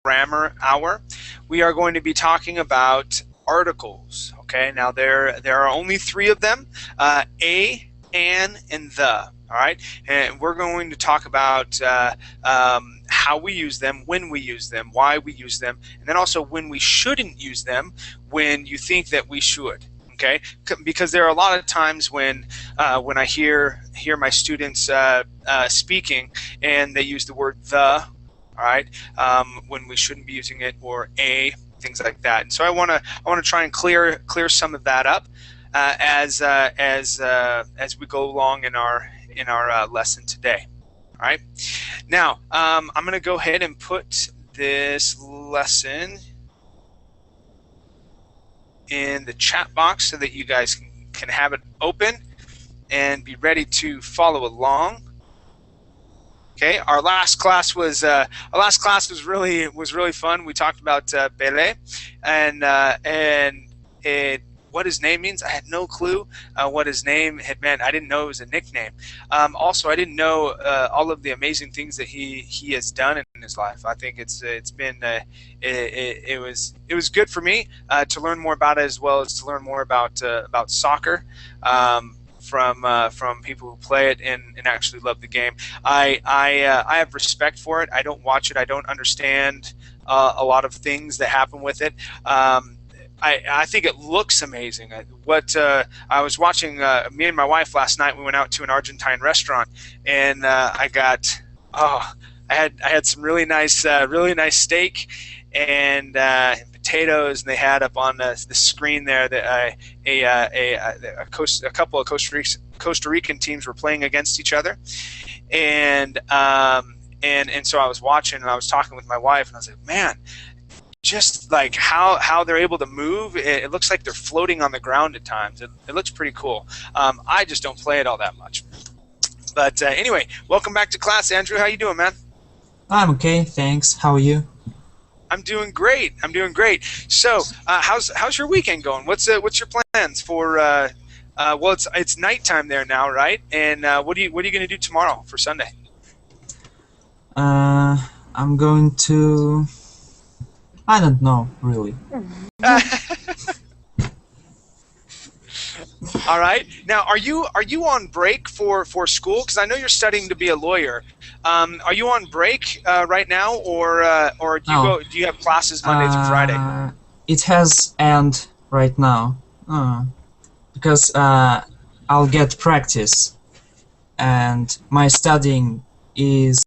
Grammar hour. We are going to be talking about articles. Okay, now there are only three of them: a, an, and the. All right, and we're going to talk about how we use them, when we use them, why we use them, and then also when we shouldn't use them when you think that we should. Okay, because there are a lot of times when I hear my students speaking and they use the word the, all right, when we shouldn't be using it, or a, things like that. And so I want to try and clear some of that up as we go along in our lesson today. All right. Now I'm going to go ahead and put this lesson in the chat box so that you guys can have it open and be ready to follow along. Okay, our last class was really fun. We talked about Bele and what his name means. I had no clue what his name had meant. I didn't know it was a nickname. Also, I didn't know all of the amazing things that he has done in his life. I think it was good for me to learn more about it, as well as to learn more about soccer. From people who play it and actually love the game. I have respect for it. I don't watch it. I don't understand a lot of things that happen with it. I think it looks amazing. I was watching, me and my wife last night, we went out to an Argentine restaurant, and I had some really nice steak and potatoes, and they had up on the screen there that a couple of Costa Rican teams were playing against each other, and so I was watching, and I was talking with my wife, and I was like, man, just like how they're able to move, it looks like they're floating on the ground at times. It looks pretty cool. I just don't play it all that much. But anyway, welcome back to class, Andrew. How you doing, man? I'm okay, thanks. How are you? I'm doing great. So, how's your weekend going? What's your plans for? Well, it's nighttime there now, right? And what are you going to do tomorrow for Sunday? I'm going to. I don't know, really. All right. Now, are you on break for school? Because I know you're studying to be a lawyer. Are you on break right now, or do you have classes Monday through Friday? It has end right now, because I'll get practice, and my studying is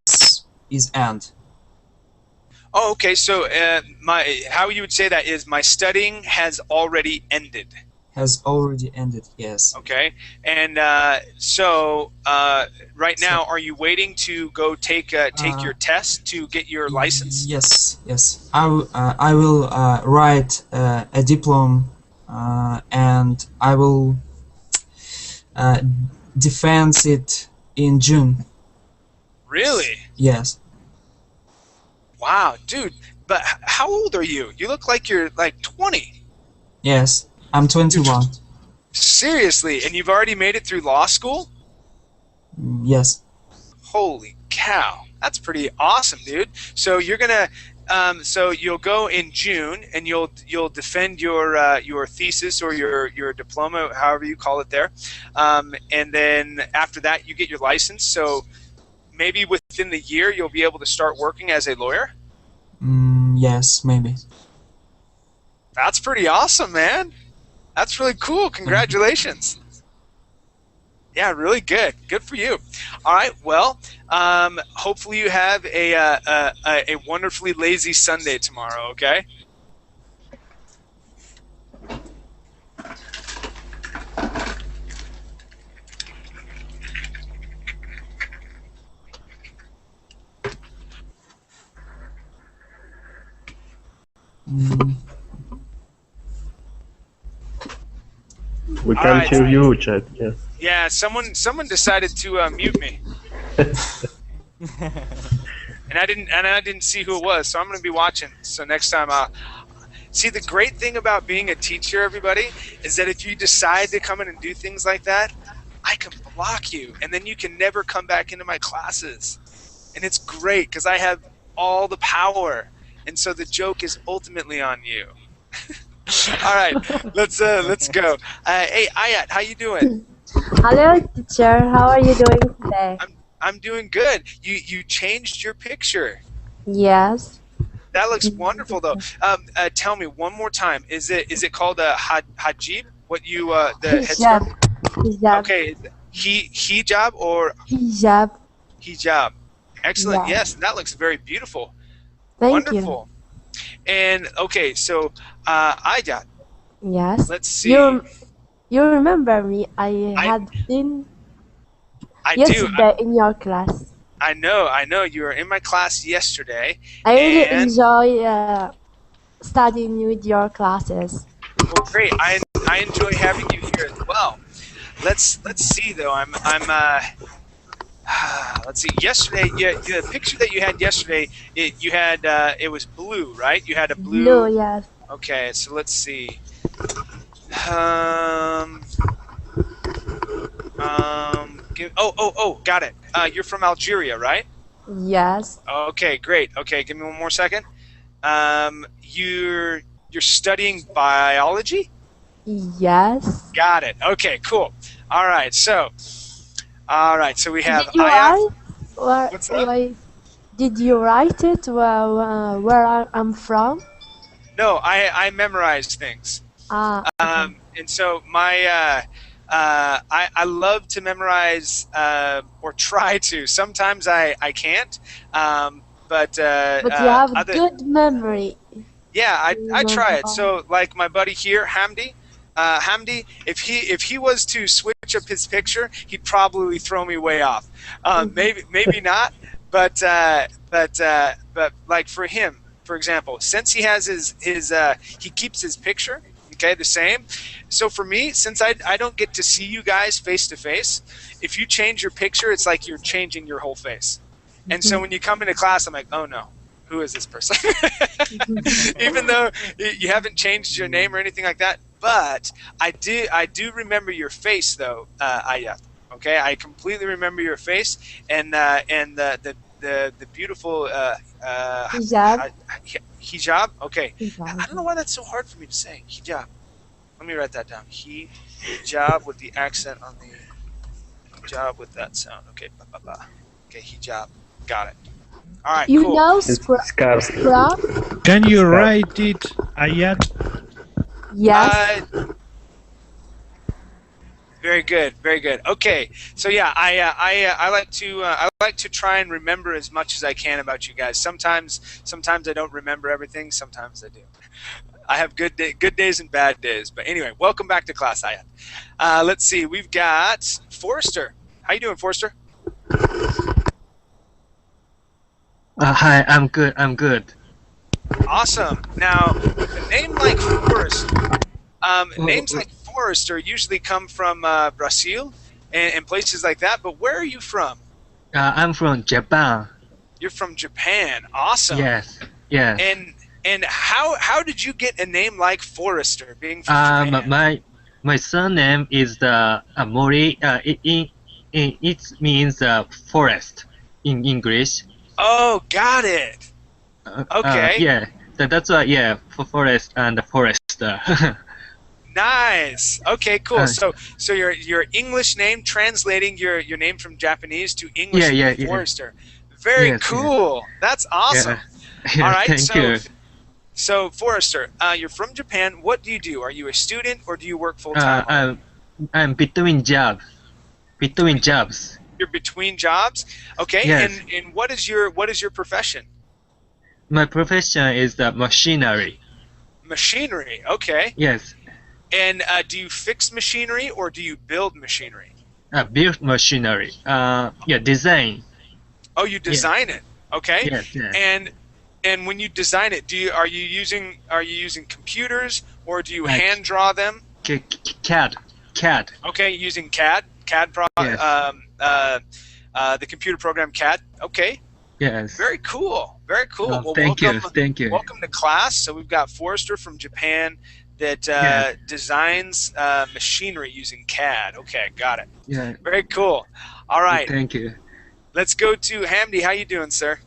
end. Oh, okay. So how you would say that is my studying has already ended. Has already ended, yes. Okay, and so right now, are you waiting to go take your test to get your license? Yes. I will write a diploma, and I will defend it in June. Really? Yes. Wow, dude. But how old are you? You look like you're like 20. Yes. I'm 21. Seriously? And you've already made it through law school? Yes. Holy cow. That's pretty awesome, dude. So you're gonna so you'll go in June, and you'll defend your thesis or your diploma, however you call it there. And then after that you get your license. So maybe within the year you'll be able to start working as a lawyer? Yes, maybe. That's pretty awesome, man. That's really cool. Congratulations. Yeah, really good. Good for you. All right. Well, hopefully you have a wonderfully lazy Sunday tomorrow. Okay. We can't hear you, Chad. Yeah. Yeah. Someone decided to mute me. And I didn't see who it was, so I'm going to be watching. So next time, see, the great thing about being a teacher, everybody, is that if you decide to come in and do things like that, I can block you, and then you can never come back into my classes. And it's great because I have all the power, and so the joke is ultimately on you. All right, let's go. Hey, Ayat, how you doing? Hello, teacher. How are you doing today? I'm doing good. You changed your picture. Yes. That looks wonderful, though. Tell me one more time. Is it called a hajib? What you the Hijab. headscarf? Hijab. Okay, hijab or Hijab. hijab. Excellent. Yeah. Yes, that looks very beautiful. Thank Wonderful. And okay, so Ayat, you. Yes. let's see. You remember me? I had been I do. yesterday in your class. I know. You were in my class yesterday. I really and, enjoy studying with your classes. Well, great. I enjoy having you here as well. Let's see though. Let's see. Yesterday, the picture that you had yesterday, it was blue, right? You had a blue. Blue, yes. Okay, so let's see. Got it. You're from Algeria, right? Yes. Okay, great. Okay, give me one more second. You're studying biology? Yes. Got it. Okay, cool. All right, so we have Did you Ayat. write? What's that? Did you write it where I'm from? No, I memorize things. Okay. And so my I love to memorize or try to. Sometimes I can't. But you have good memory. Yeah, I try it. So like my buddy here, Hamdi, if he was to switch up his picture, he'd probably throw me way off. Maybe not, but like for him, for example, since he has his he keeps his picture, okay, the same. So for me, since I don't get to see you guys face to face, if you change your picture, it's like you're changing your whole face. And so when you come into class, I'm like, oh no, who is this person? Even though you haven't changed your name or anything like that, but I do remember your face though, Ayat. Okay, I completely remember your face and the beautiful Hijab. hijab. Okay, Hijab. I don't know why that's so hard for me to say. Hijab. Let me write that down. Hijab with the accent on the hijab with that sound. Okay, okay, hijab. Got it. All right, You cool. know Scarf. scrub? Can you write it, Ayat? Yes. Very good, very good. Okay, so yeah, I like to try and remember as much as I can about you guys. Sometimes I don't remember everything. Sometimes I do. I have good days and bad days. But anyway, welcome back to class, Ayat. Let's see, we've got Forrester. How you doing, Forrester? Hi, I'm good. Awesome. Now, a name like Forrester, names like Forrester usually come from Brazil and places like that. But where are you from? I'm from Japan. You're from Japan. Awesome. Yes. And how did you get a name like Forrester, being from Japan? My surname is the Mori. It means forest in English. Oh, got it. Okay. Yeah. That's why. Yeah, for forest and forester. Nice. Okay, cool. So your English name, translating your name from Japanese to English, Forrester. Very cool. That's awesome. Yeah, all right. Thank you. So Forrester, you're from Japan. What do you do? Are you a student or do you work full time? I'm between jobs. You're between jobs. Okay. Yes. And what is your profession? My profession is the machinery. Machinery. Okay. Yes. And do you fix machinery or do you build machinery? Build machinery. Design. Oh, you design it. Okay. Yes. And when you design it, are you using computers or do you hand draw them? CAD. Okay, using CAD. Yes. The computer program CAD. Okay. Yes. Very cool. Very cool. Oh, Well, thank you. Welcome to class. So we've got Forrester from Japan, that Yeah. designs machinery using CAD. Okay, got it. Yeah. Very cool. All right, Thank you. let's go to Hamdi. How you doing, sir?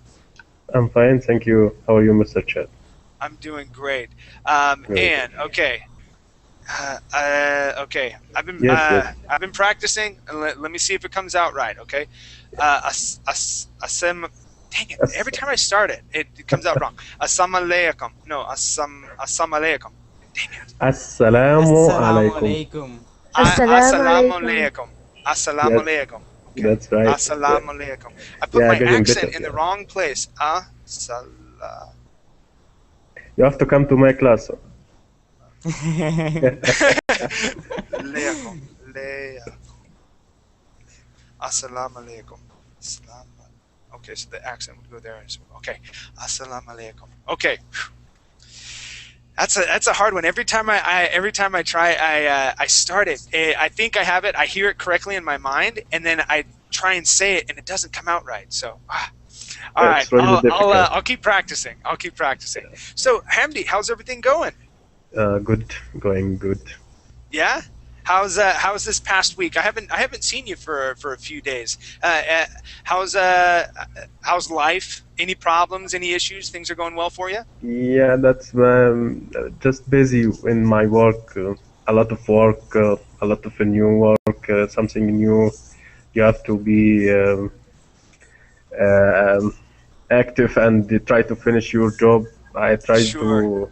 I'm fine, thank you. How are you, Mr. Chad? I'm doing great. Great. And okay, okay. Yes. I've been practicing, and let me see if it comes out right. Okay. Dang it! Every time I start it, it comes out wrong. Assalamu alaikum. No, assalamu alaikum. Dang it. Assalamu Assalamu alaikum. alaikum. Assalamu Assalamu alaikum. Assalamu Yes. alaikum. Okay. That's right. Assalamu alaikum. I put Yeah, my getting accent better, in the yeah. wrong place. You have to come to my class. Alaikum. Assalamu alaikum. Okay, so the accent would go there as well. Okay. Assalamu alaikum. Okay. That's a hard one. Every time I try, I start it. I think I have it. I hear it correctly in my mind, and then I try and say it, and it doesn't come out right. So, all right. It's really difficult. I'll keep practicing. I'll keep practicing. So, Hamdi, how's everything going? Good, going good. Yeah. How's this past week? I haven't seen you for a few days. How's life? Any problems? Any issues? Things are going well for you? Yeah, that's just busy in my work. A lot of work, a lot of new work, something new. You have to be active and try to finish your job. I try Sure.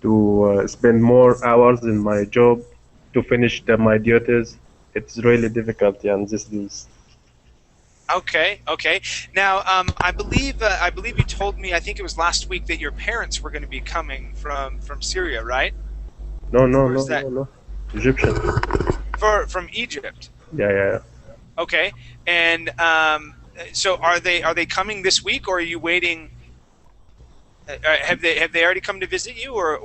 to spend more hours in my job to finish my duties. It's really difficult, yeah, in these days. Okay. Now, I believe you told me, I think it was last week, that your parents were going to be coming from Syria, right? No, Where's that? no. Egyptian. From Egypt. Yeah. Okay. And so are they coming this week, or are you waiting? Have they already come to visit you, or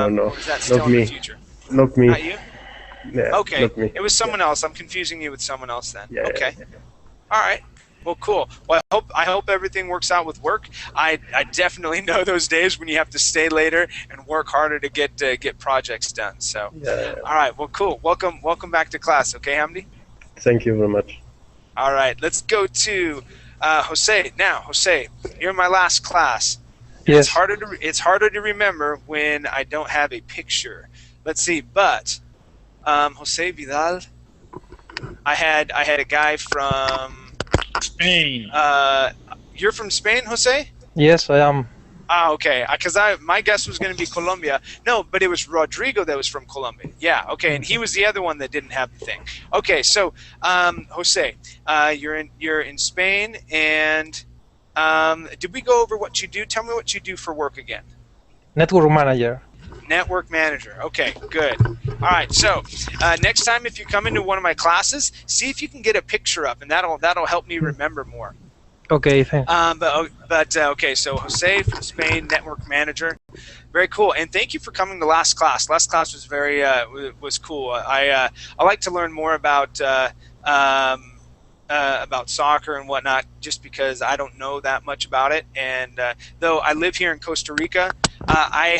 No, or is that still not in me. the future? Not me. Not you? Yeah, Okay. not me. It was someone else. I'm confusing you with someone else then. Yeah, Okay. yeah. All right. Well, cool. Well, I hope everything works out with work. I definitely know those days when you have to stay later and work harder to get projects done. So, Yeah. all right. Well, cool. Welcome back to class. Okay, Hamdi. Thank you very much. All right. Let's go to Jose. Now, Jose, you're in my last class. Yes. It's harder to remember when I don't have a picture. Let's see. But Jose Vidal, I had a guy from Spain. You're from Spain, Jose? Yes, I am. Ah, okay. Because my guess was going to be Colombia. No, but it was Rodrigo that was from Colombia. Yeah, okay, and he was the other one that didn't have the thing. Okay, so Jose, you're in Spain, and did we go over what you do? Tell me what you do for work again. Network manager. Network manager. Okay, good. All right. So next time, if you come into one of my classes, see if you can get a picture up, and that'll help me remember more. Okay, thanks. Okay. So Jose from Spain, network manager. Very cool. And thank you for coming to last class. Last class was very was cool. I like to learn more about soccer and whatnot, just because I don't know that much about it. And though I live here in Costa Rica, I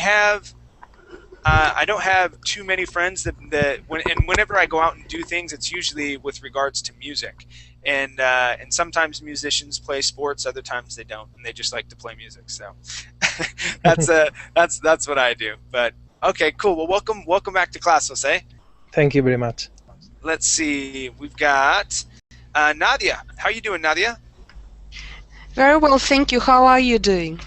don't have too many friends whenever I go out and do things, it's usually with regards to music, and sometimes musicians play sports, other times they don't, and they just like to play music. So that's what I do. But okay, cool. Well, welcome back to class, Jose. Thank you very much. Let's see. We've got Nadia. How are you doing, Nadia? Very well, thank you. How are you doing?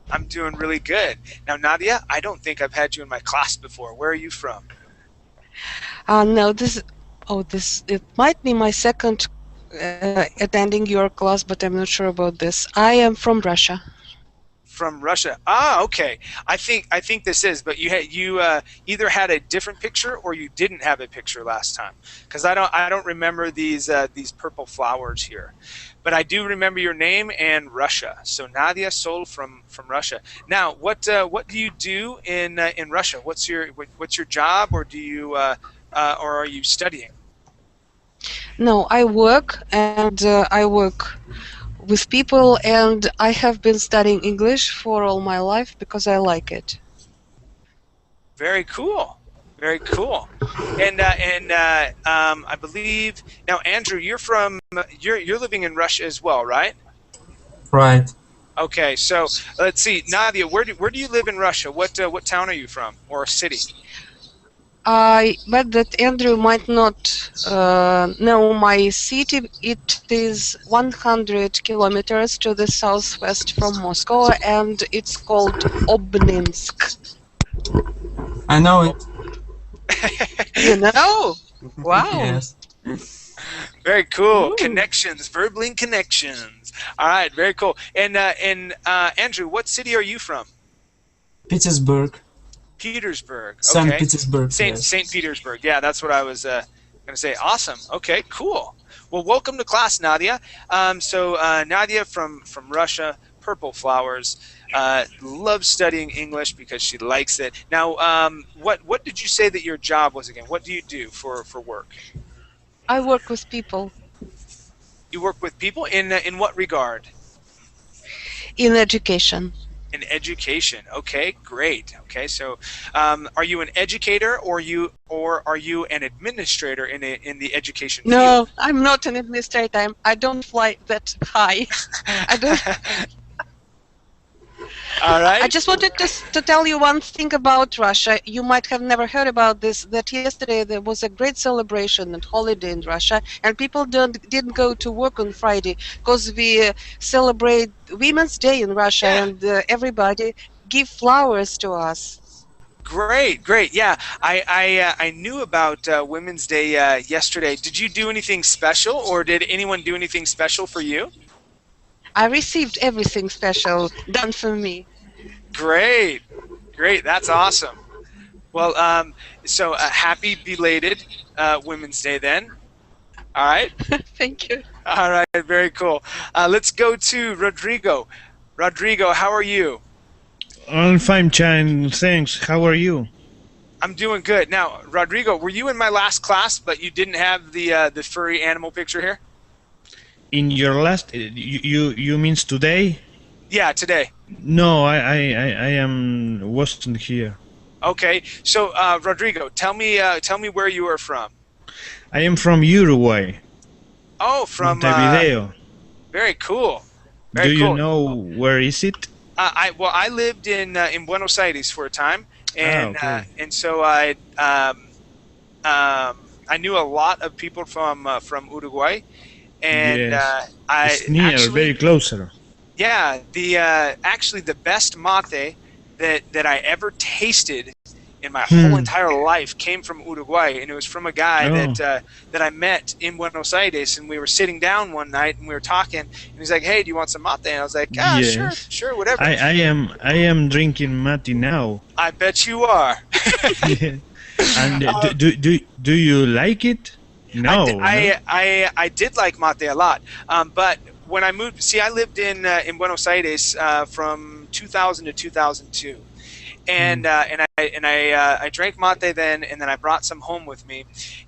I'm doing really good. Now, Nadia, I don't think I've had you in my class before. Where are you from? No, it might be my second attending your class, but I'm not sure about this. I am from Russia. From Russia. Ah, okay. I think this is, but you either had a different picture or you didn't have a picture last time, because I don't remember these purple flowers here, but I do remember your name and Russia. So Nadia Sol from Russia. Now, what do you do in Russia? What's your job, or do you or are you studying? No, I work, and I work with people, and I have been studying English for all my life because I like it. Very cool. Very cool. And I believe now, Andrew, you're living in Russia as well, right? Right. Okay, so let's see, Nadia, where do you live in Russia? What town are you from, or city? I bet that Andrew might not know my city. It is 100 kilometers to the southwest from Moscow, and it's called Obninsk. I know it. You know? Wow. Yes. Very cool. Ooh. Connections, verb-link connections. All right, very cool. And Andrew, what city are you from? Petersburg. Petersburg. St. Okay. Petersburg. Yes. St. Petersburg. Yeah, that's what I was going to say. Awesome. Okay, cool. Well, welcome to class, Nadia. So Nadia from Russia, Purple Flowers, loves studying English because she likes it. Now, what did you say that your job was again? What do you do for work? I work with people You work with people in what regard? in education. In education. Okay, great. Okay, so are you an educator or are you an administrator in the education field? No, I'm not an administrator. I don't fly that high. I don't. All right. I just wanted to tell you one thing about Russia. You might have never heard about this, that yesterday there was a great celebration and holiday in Russia, and people didn't go to work on Friday because we celebrate Women's Day in Russia, and everybody give flowers to us. Great, great. Yeah, I knew about Women's Day yesterday. Did you do anything special, or did anyone do anything special for you? I received everything special done for me. Great, great. That's awesome. Well, so happy belated Women's Day then. All right. Thank you. All right. Very cool. Let's go to Rodrigo. Rodrigo, how are you? I'm fine, Chan. Thanks. How are you? I'm doing good. Now, Rodrigo, were you in my last class, but you didn't have the furry animal picture here? In your last, you means today? Yeah, today. No, I wasn't here. Okay. So, Rodrigo, tell me where you are from. I am from Uruguay. Oh, from Montevideo. Very cool. Very Do cool. you know where is it? I lived in Buenos Aires for a time, and okay. And so I knew a lot of people from Uruguay, and Yes. I It's near, actually, very closer. yeah, the actually the best mate that I ever tasted in my whole entire life came from Uruguay, and it was from a guy that I met in Buenos Aires, and we were sitting down one night and we were talking, and he's like, "Hey, do you want some mate?" And I was like, Yes. sure, whatever." I am drinking mate now. I bet you are. And do you like it? No. I did like mate a lot, but when I moved, see, I lived in Buenos Aires from 2000 to 2002, and I drank mate then, and then I brought some home with me,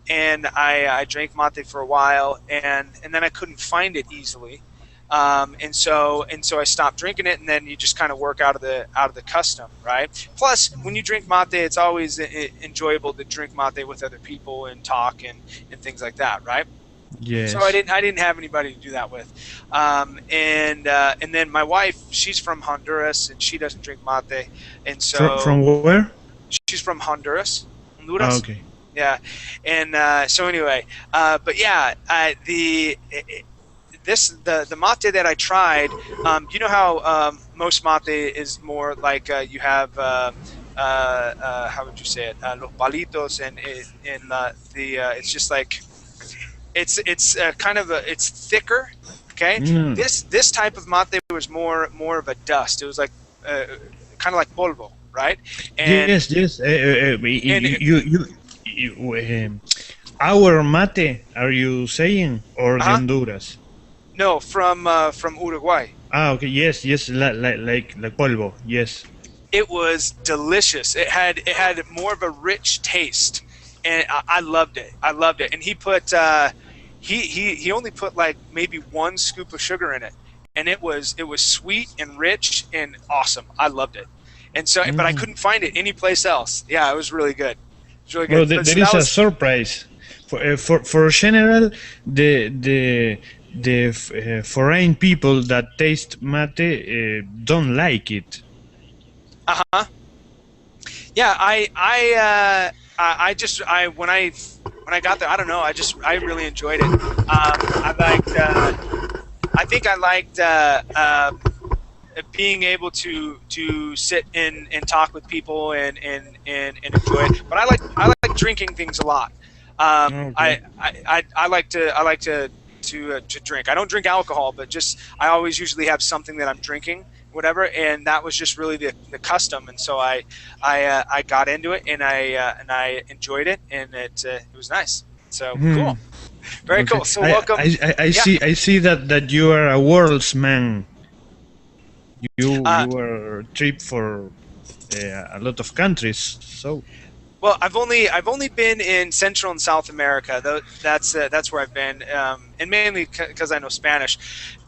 and I drank mate for a while, and then I couldn't find it easily, and so I stopped drinking it, and then you just kind of work out of the custom, right? Plus, when you drink mate, it's always enjoyable to drink mate with other people and talk and things like that, right? Yes. So I didn't have anybody to do that with, and then my wife, she's from Honduras, and she doesn't drink mate, and so From where? she's from Honduras. Oh, okay. Yeah, and so anyway, but yeah, the mate that I tried, you know how most mate is more like you have how would you say it, los palitos, and it's just like it's kind of it's thicker, okay. This type of mate was more of a dust. It was like kind of like polvo, right? And yes. Our mate, are you saying, or Honduras? no, from Uruguay. Ah, okay. Yes, like polvo. Yes. It was delicious. It had more of a rich taste, and I loved it. And he put he only put like maybe 1 scoop of sugar in it, and it was sweet and rich and awesome. I loved it, and so but I couldn't find it anyplace else. Yeah, it was really good. It was really Well, good. there But so is that a was, surprise. For general, the foreign people that taste mate don't like it. yeah. When I got there, I don't know. I really enjoyed it. I liked. I think I liked being able to sit and talk with people and enjoy it. But I like drinking things a lot. Okay. I like to drink. I don't drink alcohol, but just I always usually have something that I'm drinking, whatever. And that was just really the custom. And so I got into it and I enjoyed it, and it was nice. So cool, very cool. So welcome. I see that you are a worldsman. You are trip for a lot of countries. So. Well, I've only been in Central and South America. That's where I've been, and mainly because I know Spanish.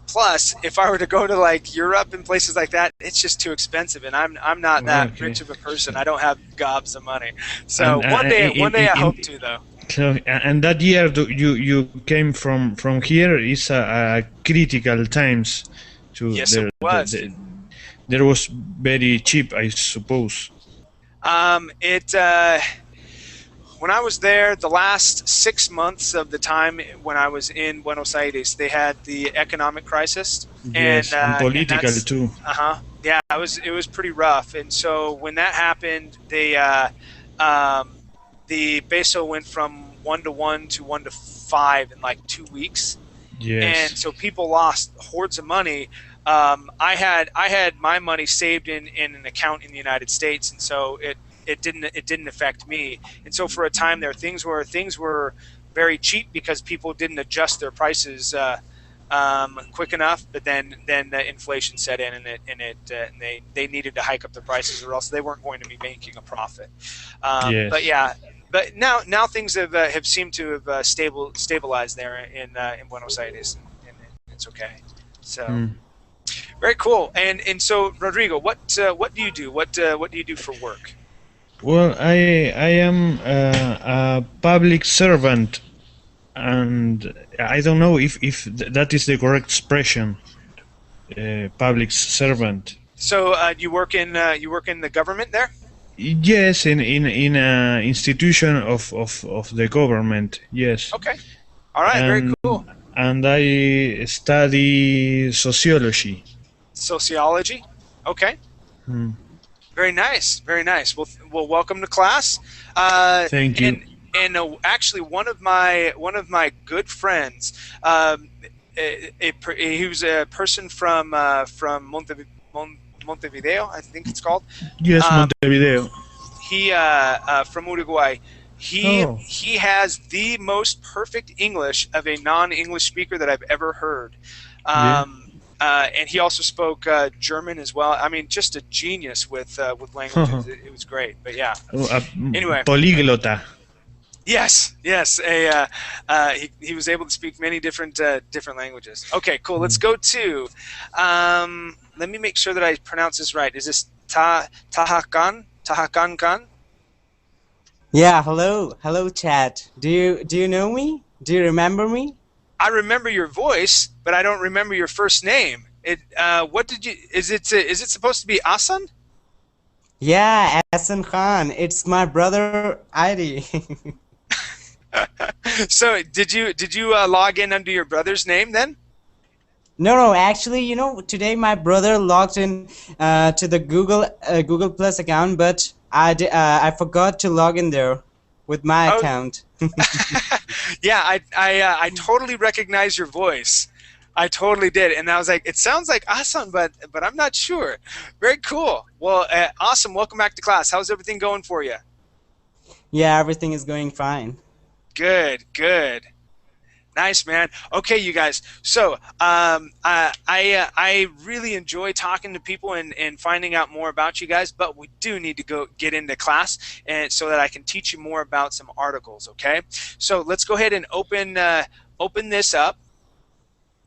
Plus, if I were to go to like Europe and places like that, it's just too expensive, and I'm not that rich of a person. I don't have gobs of money. So one day I hope to, though. So, and that year you came from here is a critical times. Yes, it was. There was very cheap, I suppose. When I was there, the last 6 months of the time when I was in Buenos Aires, they had the economic crisis, Yes, and political too. Yeah, it was pretty rough, and so when that happened, the peso went from 1-to-1 to 1-to-5 in like 2 weeks. Yes. And so people lost hordes of money. I had my money saved in an account in the United States, and so it didn't affect me. And so for a time there, things were very cheap because people didn't adjust their prices quick enough. But then the inflation set in, and they needed to hike up the prices, or else they weren't going to be making a profit. Yes. But yeah. But now things have seemed to have stabilized there in Buenos Aires, and it's okay. So very cool. And so Rodrigo, what do you do? What do you do for work? Well, I am a public servant, and I don't know if that is the correct expression. Public servant. So you work in the government there? Yes, in a institution of the government. Yes. Okay. All right. Very cool. And I study sociology. Sociology. Okay. Very nice. Very nice. Well, welcome to class. Thank you. And actually, one of my good friends, he was a person from Montevideo, I think it's called. Yes, Montevideo. He from Uruguay. He has the most perfect English of a non-English speaker that I've ever heard. And he also spoke German as well. I mean, just a genius with languages. It was great. But yeah. Anyway. Políglota. Yes. He was able to speak many different languages. Okay, cool. Let's go to. Let me make sure that I pronounce this right. Is this Tahakan? Tahakan? Yeah, hello chat. Do you know me? Do you remember me? I remember your voice, but I don't remember your first name. What did you? Is it supposed to be Asan? Yeah, Hassan Khan. It's my brother Iri. So did you log in under your brother's name then? No. Actually, today my brother logged in to the Google Plus account, but I forgot to log in there with my account. Yeah, I totally recognize your voice. I totally did, and I was like, it sounds like Asan, but I'm not sure. Very cool. Well, awesome. Welcome back to class. How's everything going for you? Yeah, everything is going fine. Good. Nice, man. Okay, you guys. So I really enjoy talking to people and finding out more about you guys, but we do need to go get into class and so that I can teach you more about some articles. Okay. So let's go ahead and open this up.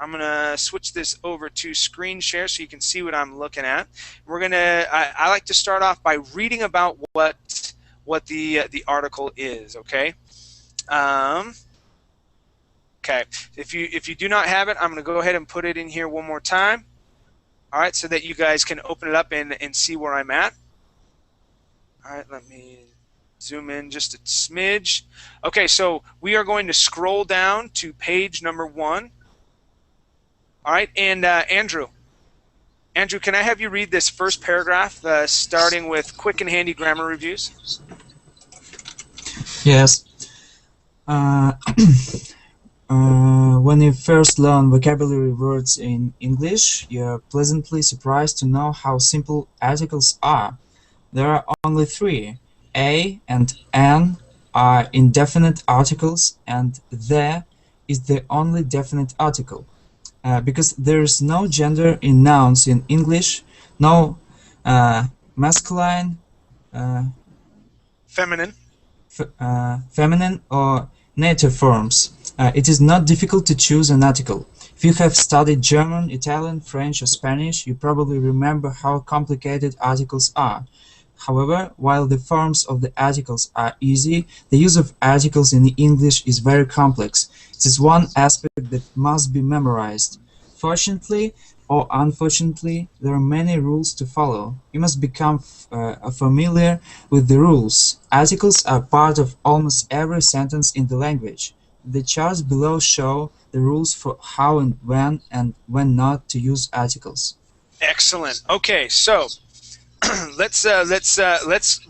I'm gonna switch this over to screen share so you can see what I'm looking at. We're gonna. I like to start off by reading about what the article is. Okay. Okay. If you do not have it, I'm gonna go ahead and put it in here one more time. All right, so that you guys can open it up and see where I'm at. All right, let me zoom in just a smidge. Okay, so we are going to scroll down to page number 1. All right, and Andrew, can I have you read this first paragraph, starting with quick and handy grammar reviews? Yes. When you first learn vocabulary words in English, you're pleasantly surprised to know how simple articles are. There are only 3. A and an are indefinite articles, and the is the only definite article. Because there is no gender in nouns in English, no masculine, Feminine. feminine or native forms. It is not difficult to choose an article. If you have studied German, Italian, French or Spanish, you probably remember how complicated articles are. However, while the forms of the articles are easy, the use of articles in English is very complex. It is one aspect that must be memorized. Fortunately or unfortunately, there are many rules to follow. You must become familiar with the rules. Articles are part of almost every sentence in the language. The charts below show the rules for how and when not to use articles. Excellent. Okay, so let's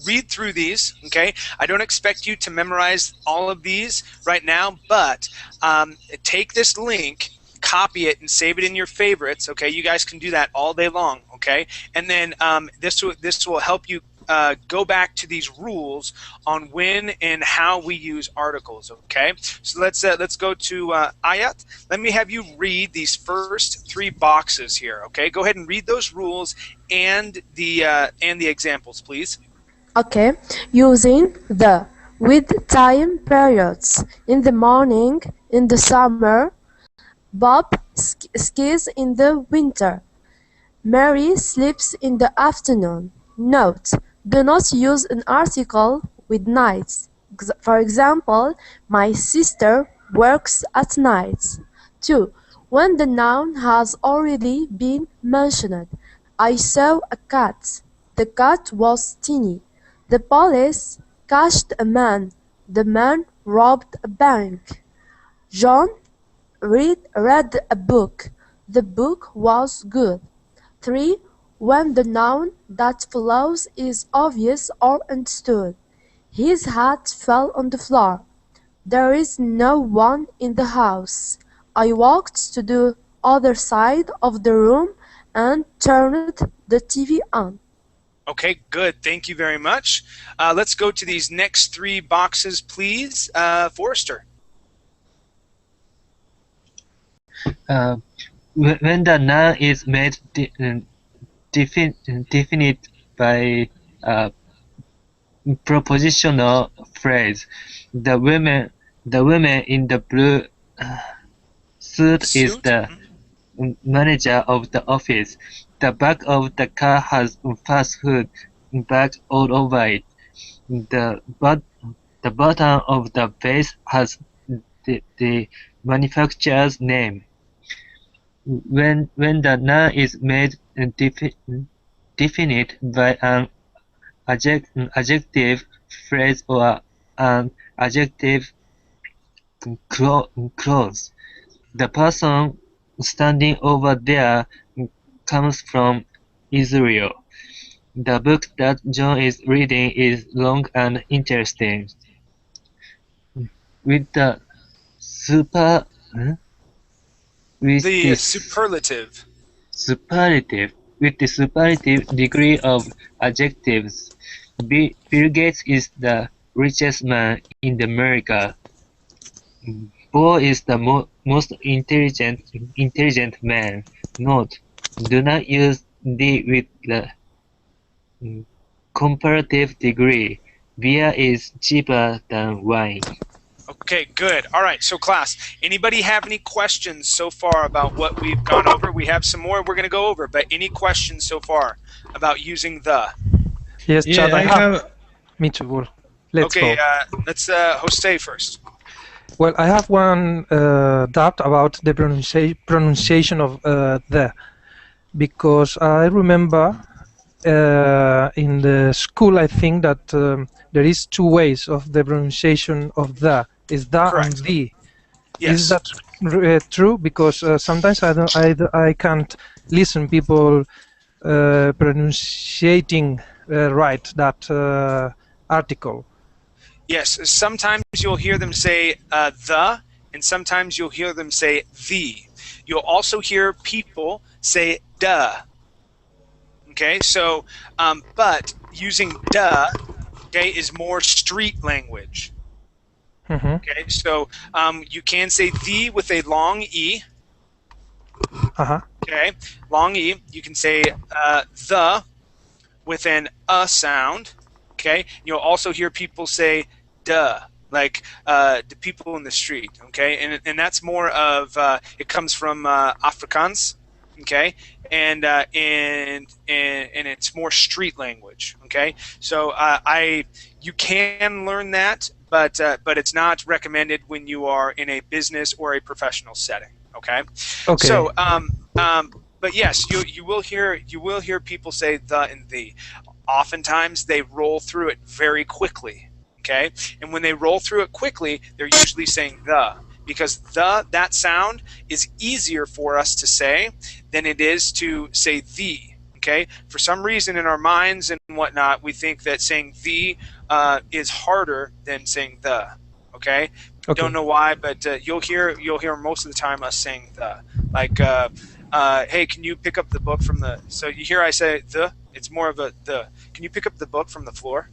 read through these. Okay, I don't expect you to memorize all of these right now, but take this link, copy it, and save it in your favorites. Okay, you guys can do that all day long. Okay, and then this will help you go back to these rules on when and how we use articles. Okay, so let's go to Ayat. Let me have you read these first 3 boxes here. Okay, go ahead and read those rules and the examples, please. Okay, using the with time periods. In the morning, in the summer, Bob skis in the winter. Mary sleeps in the afternoon. Note: do not use an article with nights. For example, my sister works at nights. 2. When the noun has already been mentioned. I saw a cat. The cat was tiny. The police catched a man. The man robbed a bank. John read a book. The book was good. 3. When the noun that follows is obvious or understood. His hat fell on the floor. There is no one in the house. I walked to the other side of the room and turned the TV on. Okay, good. Thank you very much. Let's go to these next 3 boxes, please. Forrester. When the noun is made definite by a propositional phrase, the woman in the blue suit is the manager of the office. The back of the car has fast food bags all over it. The bottom of the vase has the manufacturer's name. When the noun is made definite by an adjective phrase or an adjective clause, the person standing over there comes from Israel. The book that John is reading is long and interesting. With the superlative. With the superlative degree of adjectives, Bill Gates is the richest man in America. Bo is the most intelligent man. Note: do not use the with the comparative degree. Beer is cheaper than wine. Okay, good. All right, so class, anybody have any questions so far about what we've gone over? We have some more we're going to go over, but any questions so far about using the? Yes, Yeah, Chad, I have. Me too. Well, let's Okay, go. let's Jose first. Well, I have one doubt about the pronunciation of the, because I remember in the school I think that there is two ways of the pronunciation of the. Is the Correct. and the. Yes. Is that true? Because sometimes I can't listen people pronunciating right that article. Yes, sometimes you'll hear them say the, and sometimes you'll hear them say the. You'll also hear people say duh. Okay, so, but using duh, okay, is more street language. Okay, so you can say the with a long E. Okay, long E. You can say the with an sound. Okay, you'll also hear people say duh, like the people in the street. Okay, and that's more of it comes from Afrikaans. Okay, and it's more street language. Okay, so you can learn that, but it's not recommended when you are in a business or a professional setting. Okay. Okay. So but yes, you will hear people say the and the. Oftentimes they roll through it very quickly. Okay, and when they roll through it quickly, they're usually saying the, because that sound is easier for us to say than it is to say the. Okay, for some reason in our minds and whatnot, we think that saying the is harder than saying the. Okay, don't know why, but you'll hear most of the time us saying the, like hey, can you pick up the book from the, so you hear I say the, it's more of a the, can you pick up the book from the floor?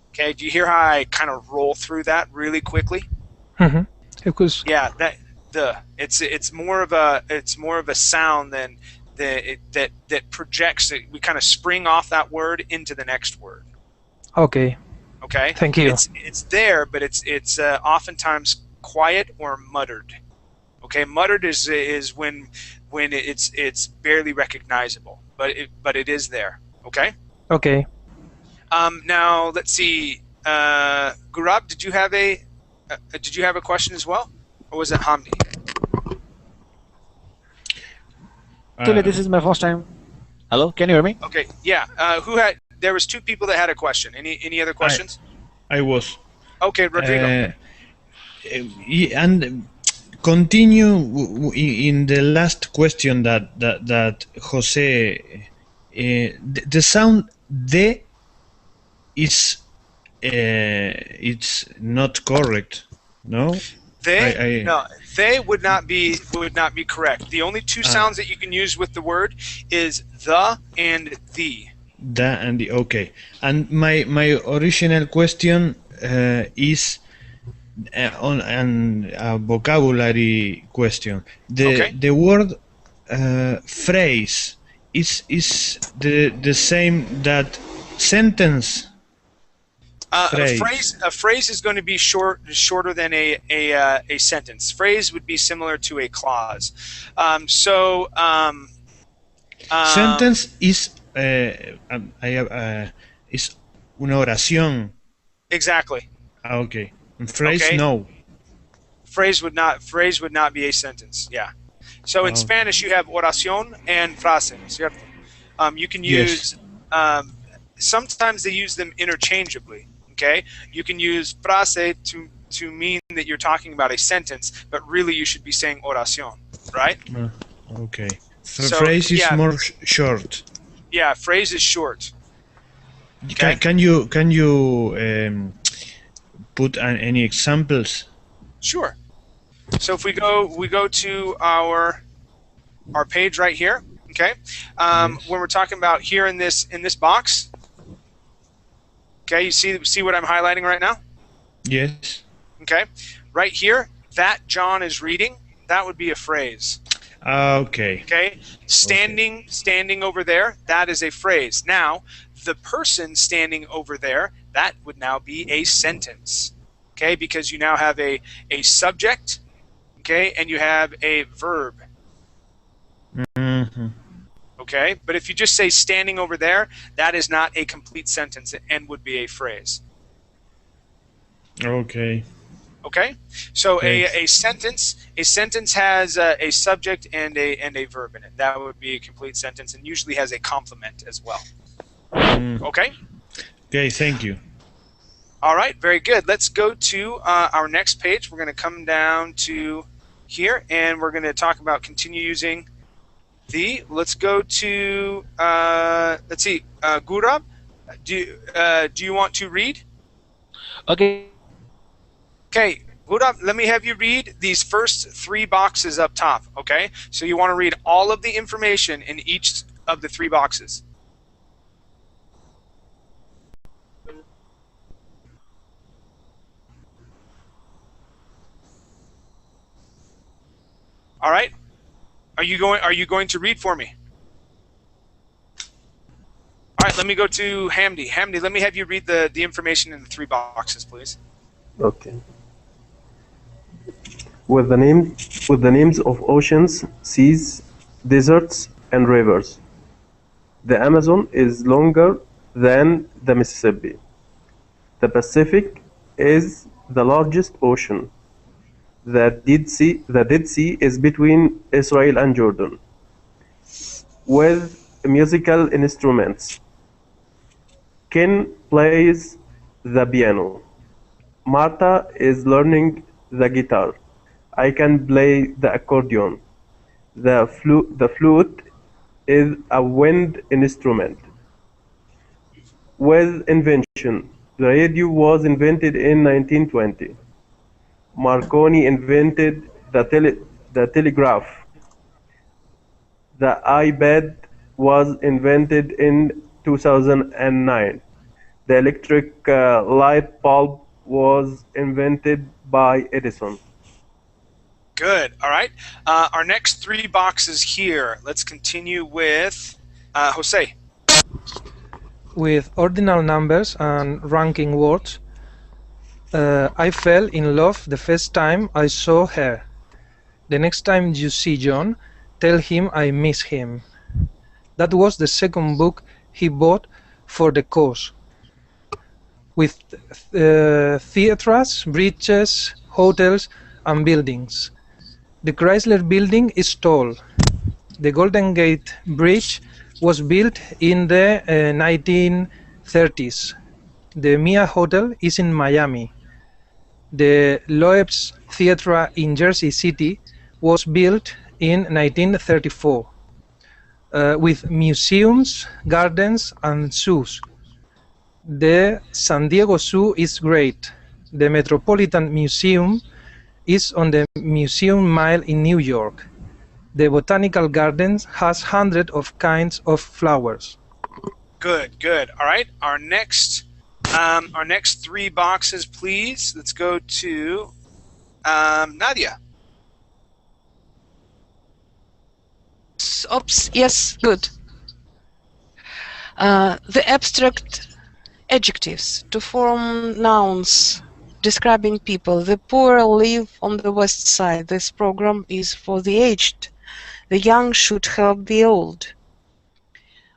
Okay, do you hear how I kind of roll through that really quickly? Because yeah, that the, it's more of a sound than that projects it. We kind of spring off that word into the next word. Okay. Okay. Thank you. It's there, but it's oftentimes quiet or muttered. Okay, muttered is when it's barely recognizable, but it is there. Okay. Okay. Now let's see. Gurab, did you have a question as well, or was it Hamdi? Actually, this is my first time. Hello, can you hear me? Okay. Yeah. There was two people that had a question. Any other questions? I was. Okay, Rodrigo. And continue in the last question that Jose. The sound de is it's not correct, no? No, they would not be correct. The only two sounds that you can use with the word is the and the. The and the, okay. And my original question is on a vocabulary question. The word phrase is the same that sentence. A phrase is going to be shorter than a sentence. Phrase would be similar to a clause. Sentence is una oración. Exactly. Okay. And phrase, no. Phrase would not be a sentence. Yeah. So in Spanish you have oración and frase, ¿cierto? You can use. Sometimes they use them interchangeably. Okay, you can use frase to mean that you're talking about a sentence, but really you should be saying oración, right? Okay. Phrase is more short. Yeah, phrase is short. Okay. Can you put any examples? Sure. So if we go to our page right here. Okay, when we're talking about here in this box. Okay, you see what I'm highlighting right now? Yes. Okay, right here, that John is reading, that would be a phrase. Okay. Okay, standing over there, that is a phrase. Now, the person standing over there, that would now be a sentence. okay, because you now have a subject, okay, and you have a verb. Mm-hmm. Okay, but if you just say standing over there, that is not a complete sentence and would be a phrase. Okay. Okay, so Thanks. a sentence has a subject and a verb in it. That would be a complete sentence, and usually has a complement as well. Okay. Okay, thank you. All right, very good. Let's go to our next page. We're going to come down to here, and we're going to talk about continue using the. Let's go to let's see, Gurab. Do you want to read? Okay. Okay, Gurab, let me have you read these first 3 boxes up top. Okay, so you want to read all of the information in each of the 3 boxes. All right. Are you going to read for me? All right, let me go to Hamdi. Hamdi, let me have you read the information in the 3 boxes, please. Okay. With the names of oceans, seas, deserts, and rivers. The Amazon is longer than the Mississippi. The Pacific is the largest ocean. The Dead Sea is between Israel and Jordan. With musical instruments. Ken plays the piano. Marta is learning the guitar. I can play the accordion. The flute is a wind instrument. With invention. The radio was invented in 1920. Marconi invented the telegraph. The iPad was invented in 2009. The electric light bulb was invented by Edison. Good. All right. Our next 3 boxes here. Let's continue with Jose. With ordinal numbers and ranking words, I fell in love the first time I saw her. The next time you see John, tell him I miss him. That was the second book he bought for the course. With theatres, bridges, hotels, and buildings. The Chrysler Building is tall. The Golden Gate Bridge was built in the 1930s. The Mia Hotel is in Miami. The Loeb's Theatre in Jersey City was built in 1934. With museums, gardens, and zoos. The San Diego Zoo is great. The Metropolitan Museum is on the Museum Mile in New York. The Botanical Gardens has hundreds of kinds of flowers. Good, good. All right. Our next 3 boxes, please. Let's go to Nadia. Oops, yes, good. The abstract adjectives to form nouns describing people. The poor live on the west side. This program is for the aged. The young should help the old.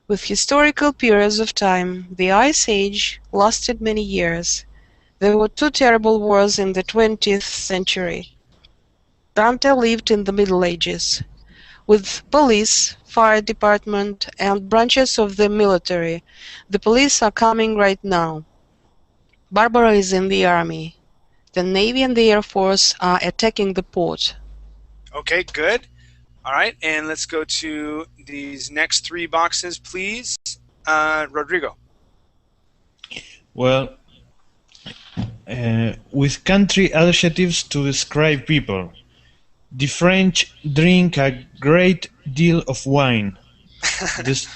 With historical periods of time, the Ice Age lasted many years. There were 2 terrible wars in the 20th century. Dante lived in the Middle Ages. With police, fire department, and branches of the military. The police are coming right now. Barbara is in the army. The Navy and the Air Force are attacking the port. Okay, good. All right, and let's go to these next 3 boxes, please. Rodrigo. Well, with country adjectives to describe people. The French drink a great deal of wine. This,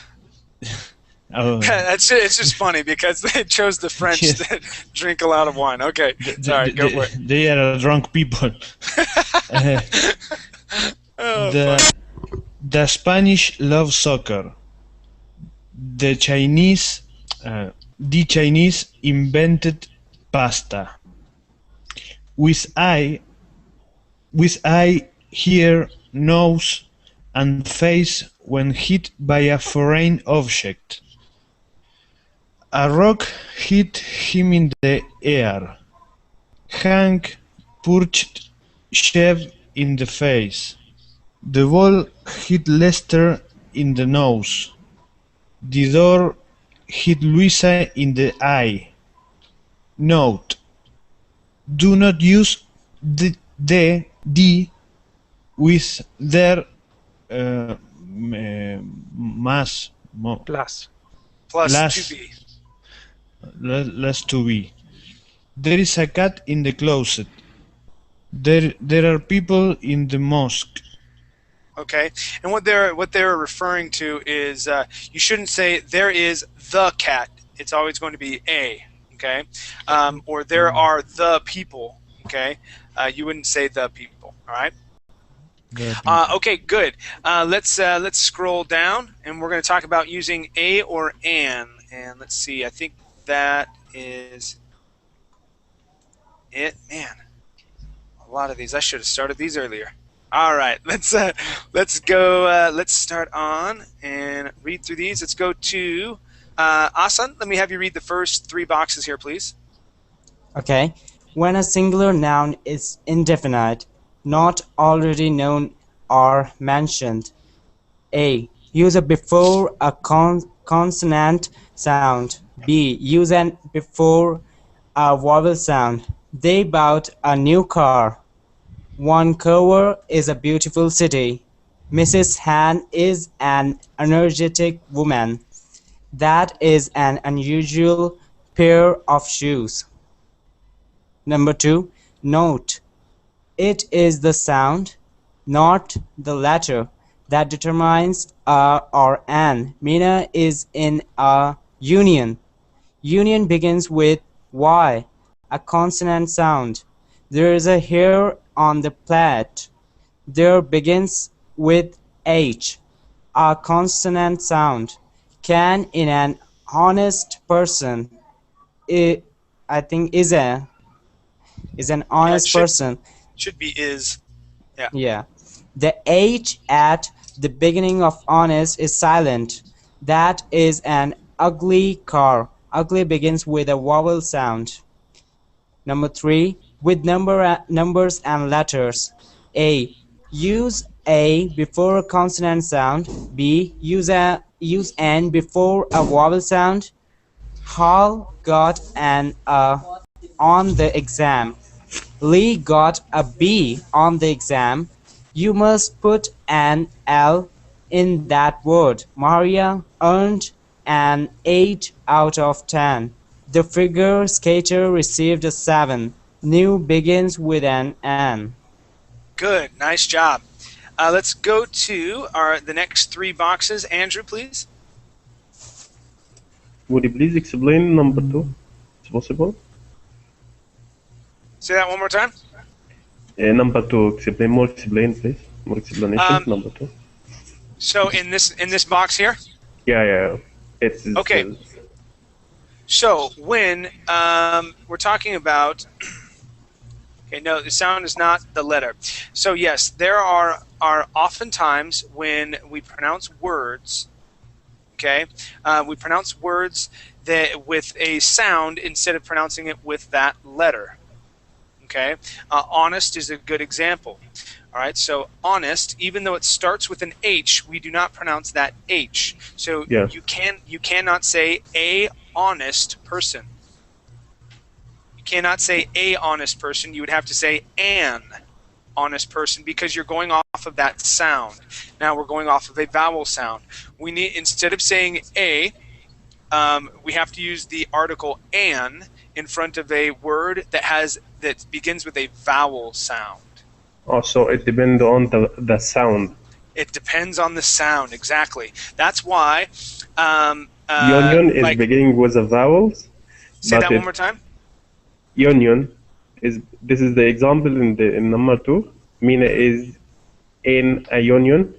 It's just funny because they chose the French to drink a lot of wine. Okay, sorry, go for it. They are drunk people. The Spanish love soccer. The Chinese invented pasta. with eye, ear, nose, and face when hit by a foreign object. A rock hit him in the ear. Hang, perched, shave in the face. The ball hit Lester in the nose. The door hit Luisa in the eye. Note: do not use the with their mass Plus. Plus last, to be. last to be. There is a cat in the closet. There are people in the mosque. Okay, and what they're referring to is you shouldn't say there is the cat. It's always going to be a. Okay, or there are the people. Okay, you wouldn't say the people. All right. Okay, good. Let's scroll down, and we're going to talk about using a or an. And let's see. I think that is it. Man, a lot of these. I should have started these earlier. All right, let's go. Let's start on and read through these. Let's go to Asan. Let me have you read the first 3 boxes here, please. Okay. When a singular noun is indefinite, not already known or mentioned. A. Use a before a consonant sound. B. Use an before a vowel sound. They bought a new car. Vancouver is a beautiful city. Mrs. Han is an energetic woman. That is an unusual pair of shoes. Number 2. Note. It is the sound, not the letter, that determines a or an. Mina is in a union. Union begins with Y, a consonant sound. There is a hair on the plate. There begins with H, a consonant sound. Can in an honest person, I think is an honest person. Should be is. Yeah. Yeah. The H at the beginning of honest is silent. That is an ugly car. Ugly begins with a vowel sound. Number 3. With numbers and letters. A. Use A before a consonant sound. B. Use N before a vowel sound. Hall got an A on the exam. Lee got a B on the exam. You must put an L in that word. Maria earned an 8 out of 10. The figure skater received a 7. New begins with an N. Good, nice job. Let's go to the next 3 boxes. Andrew, please. Would you please explain number 2? It's possible? Say that one more time. Number 2, explain please. More explanation, number 2. So in this box here? Yeah. It's okay. So when we're talking about, okay, no, the sound is not the letter. So yes, there are often times when we pronounce words. Okay, we pronounce words that with a sound instead of pronouncing it with that letter. Okay, honest is a good example. All right, so honest, even though it starts with an H, we do not pronounce that H. So yeah. you cannot say a honest person. You cannot say a honest person. You would have to say an honest person because you're going off of that sound. Now we're going off of a vowel sound. We need, instead of saying a, we have to use the article an in front of a word that begins with a vowel sound. Oh, so it depends on the sound. It depends on the sound, exactly. That's why union is beginning with the vowels. Say that one more time. Union this is the example in number 2. Mina is in a union.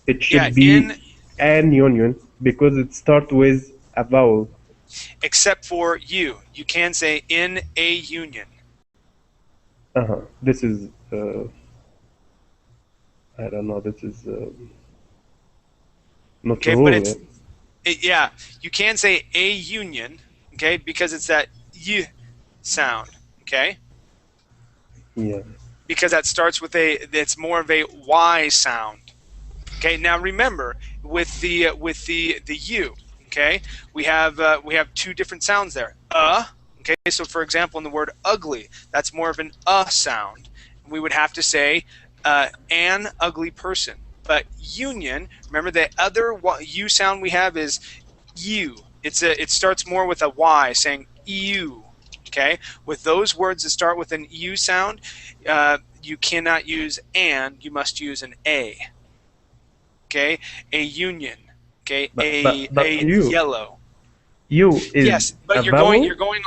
It should be an union because it starts with a vowel. Except for you can say in a union. This is I don't know. This is not Okay, rule. but yeah, you can say a union, okay, because it's that y sound, okay? Yeah. Because that starts with it's more of a y sound. Okay, now remember with the u, okay, we have two different sounds there. Okay, so for example, in the word ugly, that's more of an sound. We would have to say an ugly person. But union, remember the other u sound we have is you. It starts more with a y, saying you. Okay, with those words that start with an u sound, you cannot use an. You must use an a. Okay, a union. Okay, but a you, yellow. You is Yes, but a you're vowel? you're going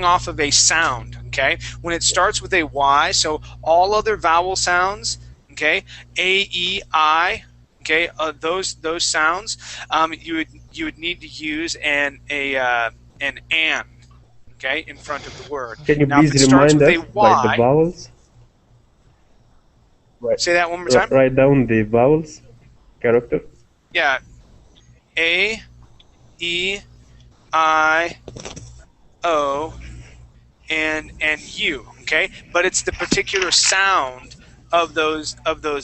off of a sound. Okay, when it starts with a y, so all other vowel sounds. Okay, a, e, I. Okay, those sounds. You would need to use an. Okay, in front of the word. Can you Now, if please it starts remind with us a by the y, vowels? Right. say that one more time. Write down the vowels character. Yeah, a, e, I, o, and u. Okay, but it's the particular sound of those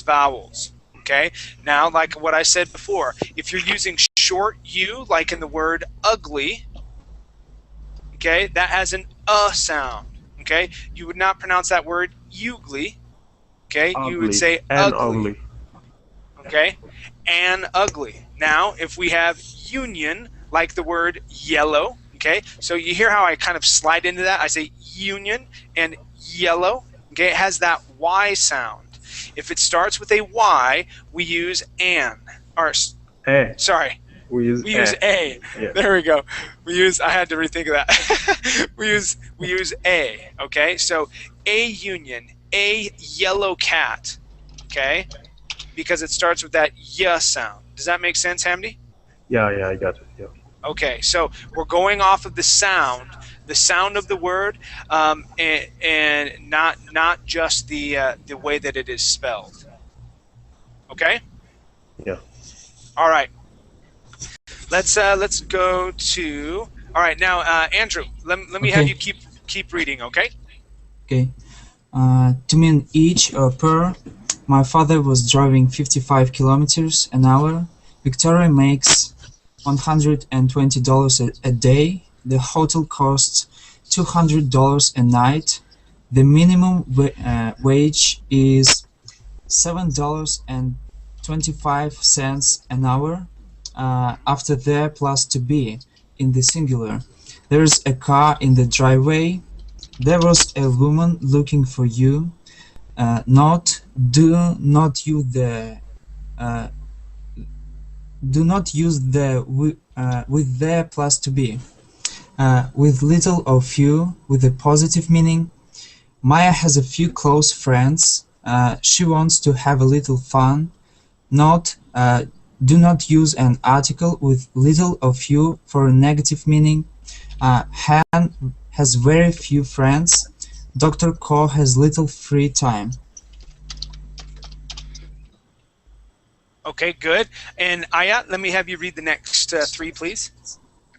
vowels. Okay, now like what I said before, if you're using short u, like in the word ugly, okay, that has an sound. Okay, you would not pronounce that word ugly. Okay, you would Ugly. say And ugly. ugly. Okay, and ugly. Now, if we have union, like the word yellow, okay, so you hear how I kind of slide into that? I say union and yellow, okay, it has that Y sound. If it starts with a Y, we use an, or, sorry, We use a. Yeah. There we go. I had to rethink of that. we use a, okay, so a union, a yellow cat, okay, because it starts with that y sound. Does that make sense, Hamdi? Yeah, I got it. Yeah. Okay, so we're going off of the sound of the word, and not just the way that it is spelled. Okay. Yeah. All right. Let's go to. All right, now Andrew, let me have you keep reading. Okay. Okay. To mean each or per, my father was driving 55 kilometers an hour. Victoria makes $120 a day. The hotel costs $200 a night. The minimum wage is $7.25 an hour. After there plus to be in the singular. There's a car in the driveway. There was a woman looking for you. Do not use the with the plus to be. With little or few with a positive meaning. Maya has a few close friends. She wants to have a little fun. Do not use an article with little or few for a negative meaning. Han has very few friends. Dr. Ko has little free time. Okay, good. And Aya, let me have you read the next three, please.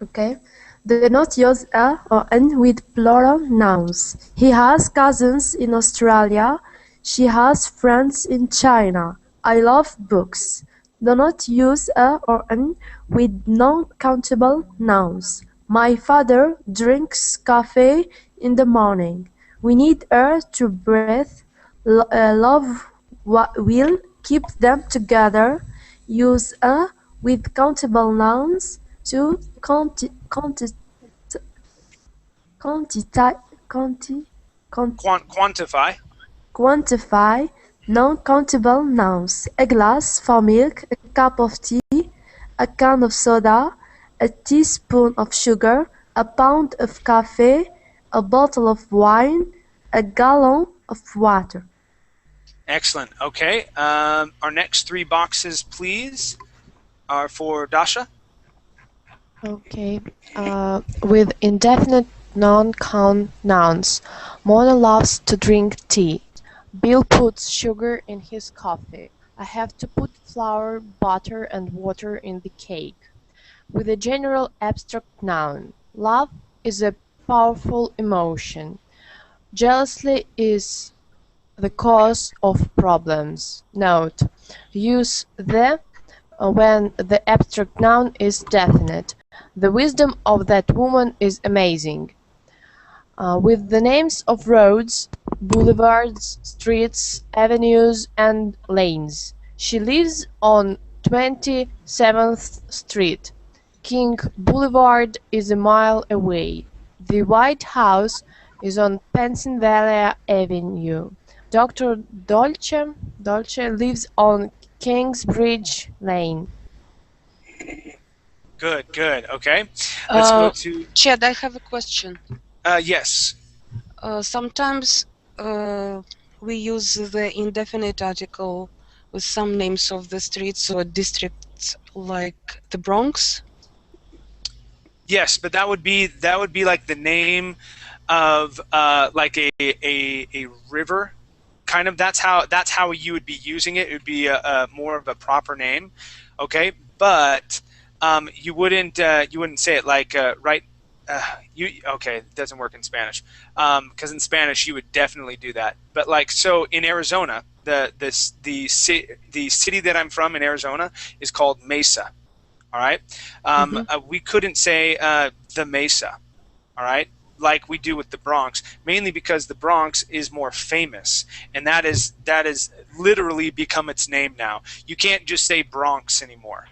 Okay. Do not use a or an with plural nouns. He has cousins in Australia. She has friends in China. I love books. Do not use a or an with non-countable nouns. My father drinks coffee in the morning. We need air to breathe. Love will keep them together. Use a with countable nouns to quantify non-countable nouns. A glass for milk, a cup of tea, a can of soda, a teaspoon of sugar, a pound of coffee, a bottle of wine, a gallon of water. Excellent. Okay. Our next three boxes, please, are for Dasha. Okay. With indefinite Non-count nouns. Mona loves to drink tea. Bill puts sugar in his coffee. I have to put flour, butter, and water in the cake. With a general abstract noun. Love is a powerful emotion. Jealousy is the cause of problems. Note: use the when the abstract noun is definite. The wisdom of that woman is amazing. With the names of roads, boulevards, streets, avenues, and lanes. She lives on 27th Street. King Boulevard is a mile away. The White House is on Pennsylvania Avenue. Dr. Dolce lives on Kingsbridge Lane. Good, good. Okay. Let's go to... Chad, I have a question. Yes. Sometimes we use the indefinite article with some names of the streets or districts, like the Bronx. Yes, but that would be like the name of like a river, kind of. That's how you would be using it. It would be more of a proper name, okay? But you wouldn't say it like right. Okay, it doesn't work in Spanish, because in Spanish you would definitely do that. But like, so in Arizona, the city that I'm from in Arizona is called Mesa. All right, we couldn't say the Mesa, all right, like we do with the Bronx, mainly because the Bronx is more famous, and that is literally become its name now. You can't just say Bronx anymore.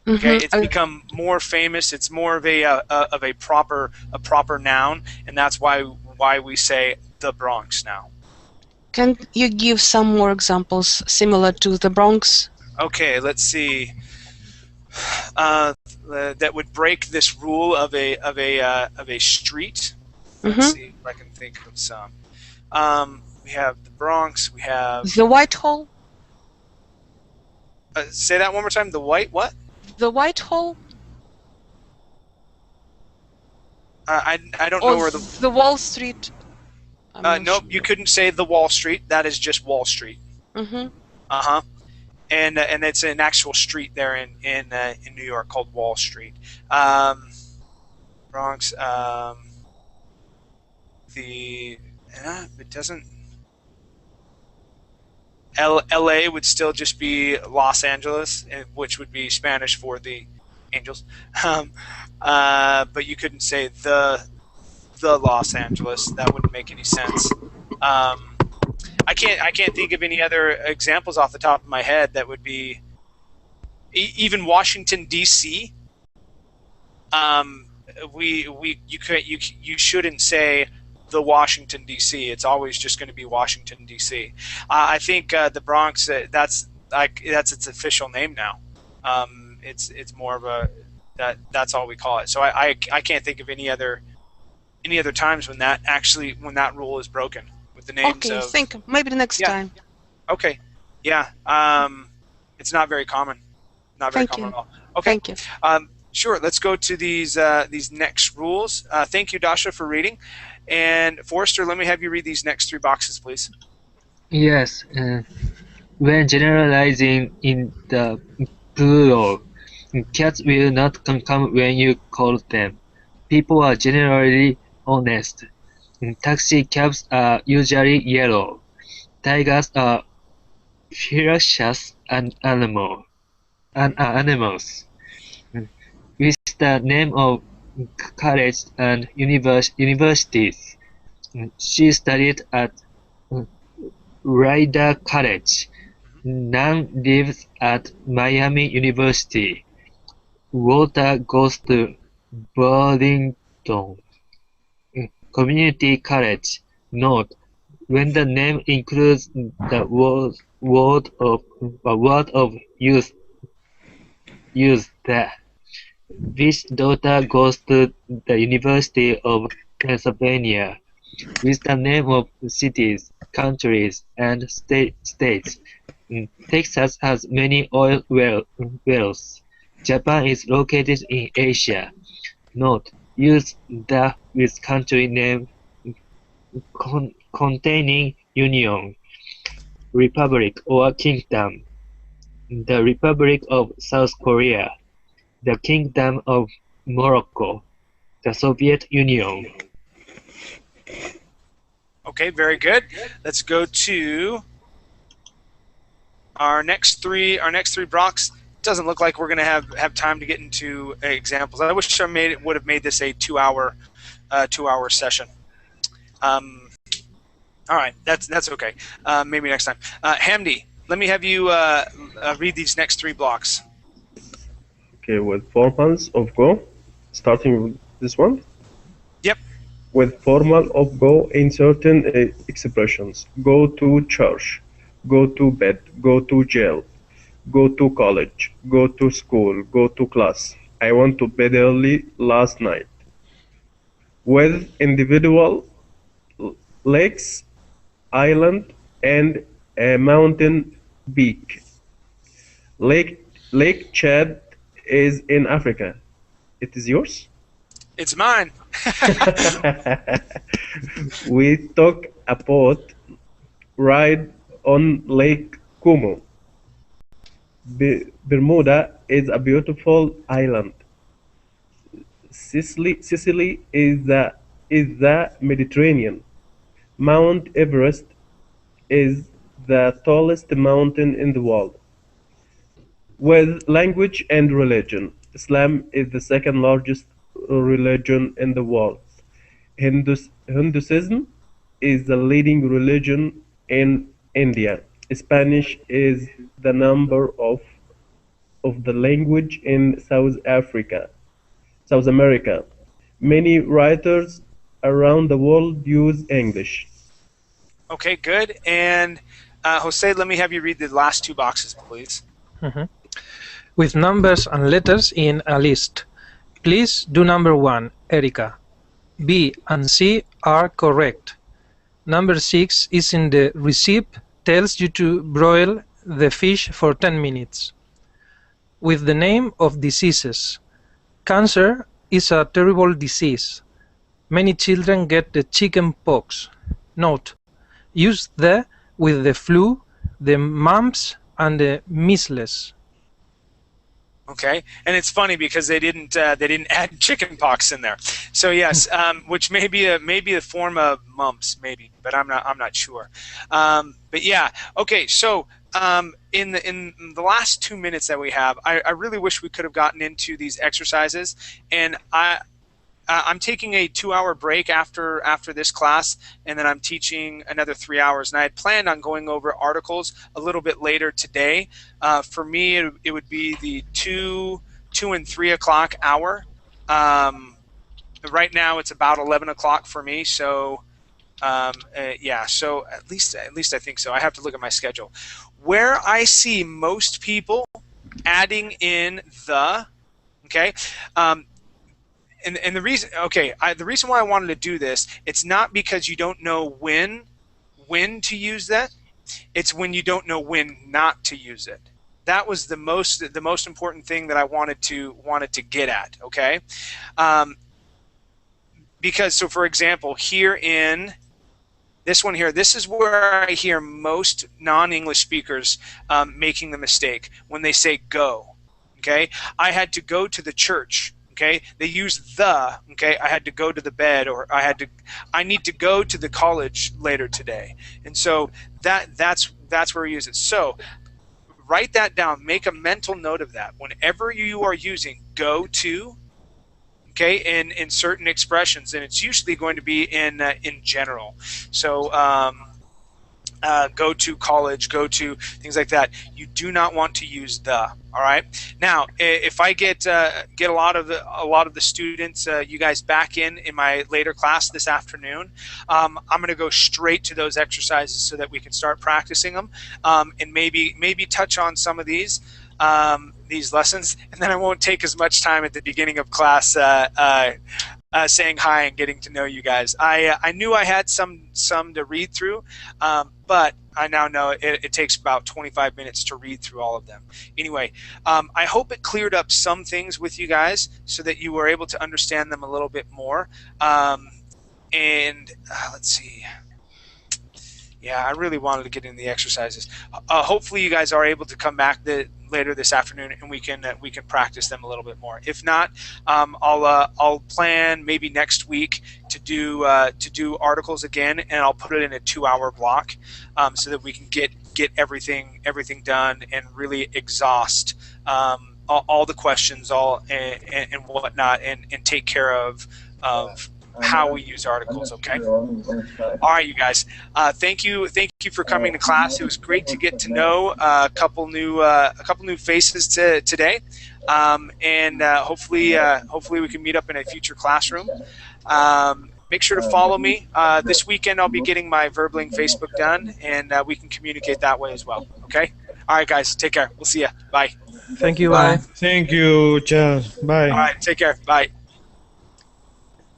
Okay, it's become more famous. It's more of a proper noun, and that's why we say the Bronx now. Can you give some more examples similar to the Bronx? Okay, let's see. That would break this rule of a street. Let's see if I can think of some. We have the Bronx. We have the Whitehall. Say that one more time. The what? The Whitehall. I don't know where the Wall Street. Nope, you couldn't say the Wall Street. That is just Wall Street. And it's an actual street there in New York called Wall Street. Bronx. It doesn't. L.A. would still just be Los Angeles, which would be Spanish for the angels. But you couldn't say the Los Angeles. That wouldn't make any sense. I can't think of any other examples off the top of my head that would be even Washington D.C. You shouldn't say the Washington D.C. It's always just going to be Washington D.C. I think the Bronx, that's its official name now. It's more of a that's all we call it. So I can't think of any other times when that rule is broken with the names. Okay, think maybe the next time. Okay, yeah. It's not very common. Not very common at all. Okay. Thank you. Sure. Let's go to these next rules. Thank you, Dasha, for reading. And Forrester, let me have you read these next 3 boxes, please. Yes. When generalizing in the plural, cats will not come when you call them. People are generally honest. Taxi cabs are usually yellow. Tigers are ferocious animals. With the name of college and universities. She studied at Rider College. Nan lives at Miami University. Walter goes to Burlington Community College. Note: when the name includes the word of use the. Which daughter goes to the University of Pennsylvania? With the name of cities, countries, and states. Texas has many oil wells. Japan is located in Asia. Note: Use the with country name containing union, republic, or kingdom. The Republic of South Korea, the Kingdom of Morocco, the Soviet Union. Okay, very good. Let's go to our next three blocks. Doesn't look like we're going to have time to get into examples. I wish I would have made this a 2-hour session. All right, that's okay. Maybe next time. Hamdi, let me have you read these next 3 blocks. Okay, with formals of go, starting with this one. Yep. With formal of go in certain expressions. Go to church, go to bed, go to jail, go to college, go to school, go to class. I went to bed early last night. With individual lakes, island, and a mountain peak. Lake Chad is in Africa. It is yours? It's mine. We took a boat ride on Lake Como. Bermuda is a beautiful island. Sicily is the Mediterranean. Mount Everest is the tallest mountain in the world. With language and religion, Islam is the second largest religion in the world. Hinduism is the leading religion in India. Spanish is the number of the language in South America. Many writers around the world use English. Okay, good. And Jose, let me have you read the last 2 boxes, please. With numbers and letters in a list. Please do number 1, Erika. B and C are correct. Number 6 is in the receipt, tells you to broil the fish for 10 minutes. With the name of diseases. Cancer is a terrible disease. Many children get the chicken pox. Note: use the with the flu, the mumps, and the measles. Okay, and it's funny because they didn't add chicken pox in there. So yes, which may be a form of mumps, maybe, but I'm not sure. But yeah, okay. So in the last 2 minutes that we have, I really wish we could have gotten into these exercises, and I'm taking a 2-hour break after this class, and then I'm teaching another 3 hours. And I had planned on going over articles a little bit later today. For me, it would be the 2 and 3 o'clock hour. Right now, it's about 11 o'clock for me. So yeah, so at least I think so. I have to look at my schedule. Where I see most people adding in the, okay. And the reason, okay, the reason why I wanted to do this, it's not because you don't know when to use that. It's when you don't know when not to use it. That was the most important thing that I wanted to get at. Okay, because so for example, here in this one here, this is where I hear most non-English speakers making the mistake when they say go. Okay, I had to go to the church. Okay, they use the, okay, I had to go to the bed, or I need to go to the college later today. And so that's where we use it. So write that down, make a mental note of that. Whenever you are using go to, okay, in certain expressions, and it's usually going to be in general. So go to college, go to things like that. You do not want to use the. All right. Now, if I get a lot of the students, you guys back in my later class this afternoon, I'm going to go straight to those exercises so that we can start practicing them, and maybe touch on some of these lessons, and then I won't take as much time at the beginning of class saying hi and getting to know you guys. I knew I had some to read through, but I now know it takes about 25 minutes to read through all of them. Anyway, I hope it cleared up some things with you guys so that you were able to understand them a little bit more. Let's see. Yeah, I really wanted to get into the exercises. Hopefully, you guys are able to come back later this afternoon, and we can practice them a little bit more. If not, I'll plan maybe next week to do articles again, and I'll put it in a 2-hour block, so that we can get everything done and really exhaust all the questions, and whatnot, and take care of how we use articles. Okay. All right, you guys. Thank you for coming to class. It was great to get to know a couple new faces today, and hopefully we can meet up in a future classroom. Make sure to follow me. This weekend I'll be getting my Verbling Facebook done, and we can communicate that way as well. Okay. All right, guys. Take care. We'll see you. Bye. Thank you. Bye. Thank you, Charles. Bye. All right. Take care. Bye.